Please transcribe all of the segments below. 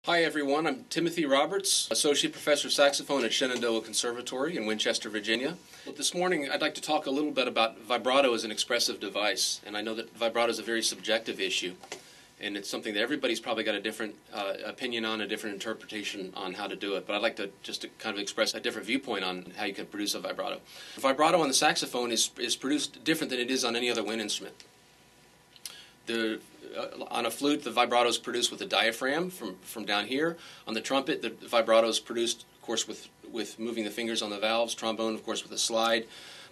Hi everyone, I'm Timothy Roberts, Associate Professor of Saxophone at Shenandoah Conservatory in Winchester, Virginia. This morning I'd like to talk a little bit about vibrato as an expressive device, and I know that vibrato is a very subjective issue, and it's something that everybody's probably got a different opinion on, a different interpretation on how to do it, but I'd like to just kind of express a different viewpoint on how you can produce a vibrato. Vibrato on the saxophone is produced different than it is on any other wind instrument. On a flute, the vibrato is produced with a diaphragm from down here. On the trumpet, the vibrato is produced, of course, with moving the fingers on the valves. Trombone, of course, with a slide.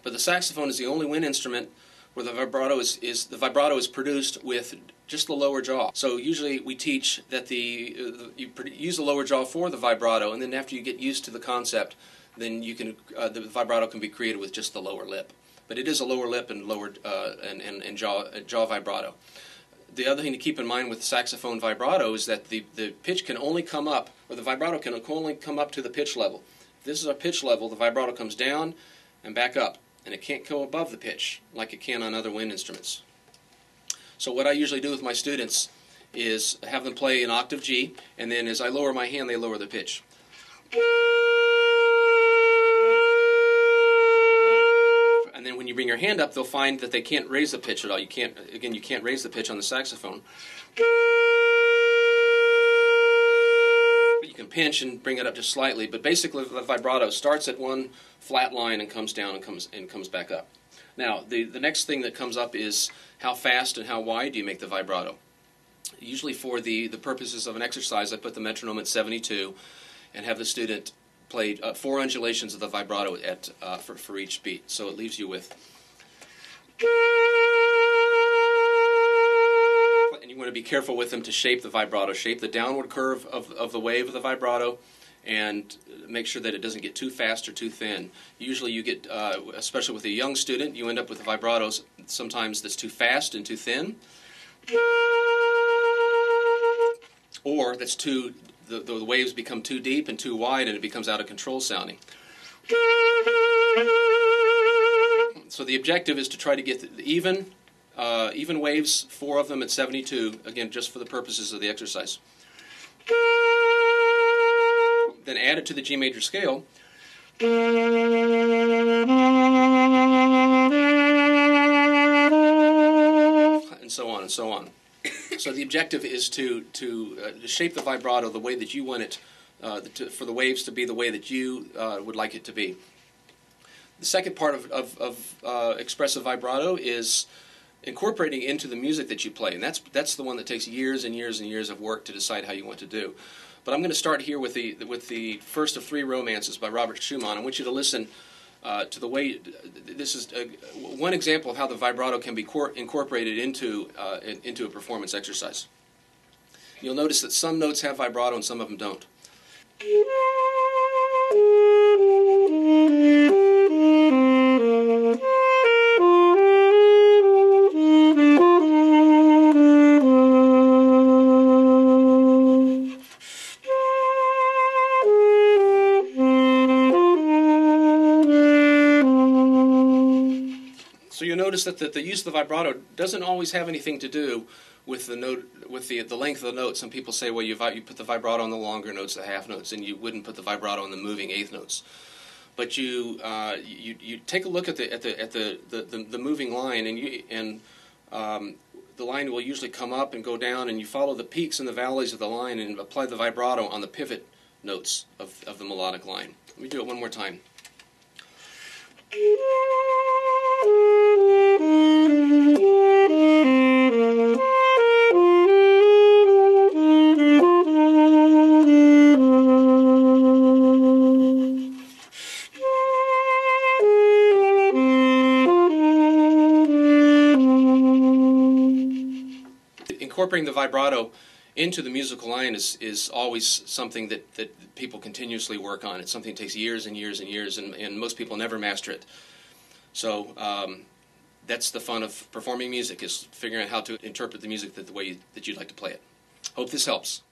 But the saxophone is the only wind instrument where the vibrato is produced with just the lower jaw. So usually we teach that you use the lower jaw for the vibrato, and then after you get used to the concept, then the vibrato can be created with just the lower lip. But it is a lower lip and lower and jaw vibrato. The other thing to keep in mind with saxophone vibrato is that the pitch can only come up, or the vibrato can only come up to the pitch level. If this is our pitch level, the vibrato comes down and back up, and it can't go above the pitch like it can on other wind instruments. So what I usually do with my students is have them play an octave G, and then as I lower my hand, they lower the pitch. And then when you bring your hand up, they'll find that they can't raise the pitch at all. You can't raise the pitch on the saxophone. But you can pinch and bring it up just slightly. But basically, the vibrato starts at one flat line and comes down and comes back up. Now, the next thing that comes up is how fast and how wide do you make the vibrato? Usually for the purposes of an exercise, I put the metronome at 72 and have the student play 4 undulations of the vibrato for each beat. So it leaves you with. And you want to be careful with them to shape the vibrato, shape the downward curve of the wave of the vibrato, and make sure that it doesn't get too fast or too thin. Usually you get, especially with a young student, you end up with vibratos sometimes that's too fast and too thin, or that's too. The waves become too deep and too wide, and it becomes out of control sounding. So the objective is to try to get the even waves, 4 of them at 72, again, just for the purposes of the exercise. Then add it to the G major scale. And so on and so on. So the objective is to shape the vibrato the way that you want it, for the waves to be the way that you would like it to be. The second part of expressive vibrato is incorporating into the music that you play, and that's the one that takes years and years and years of work to decide how you want to do. But I'm going to start here with the first of 3 romances by Robert Schumann. I want you to listen to the way. This is one example of how the vibrato can be incorporated into a performance exercise. You'll notice that some notes have vibrato and some of them don't. So you notice that the use of the vibrato doesn't always have anything to do with the note, with the length of the note. Some people say, well, you put the vibrato on the longer notes, the half notes, and you wouldn't put the vibrato on the moving eighth notes. But you take a look at the moving line, and the line will usually come up and go down, and you follow the peaks and the valleys of the line and apply the vibrato on the pivot notes of the melodic line. Let me do it one more time. Incorporating the vibrato into the musical line is always something that people continuously work on. It's something that takes years and years and years, and most people never master it. So that's the fun of performing music, is figuring out how to interpret the music the way that you'd like to play it. Hope this helps.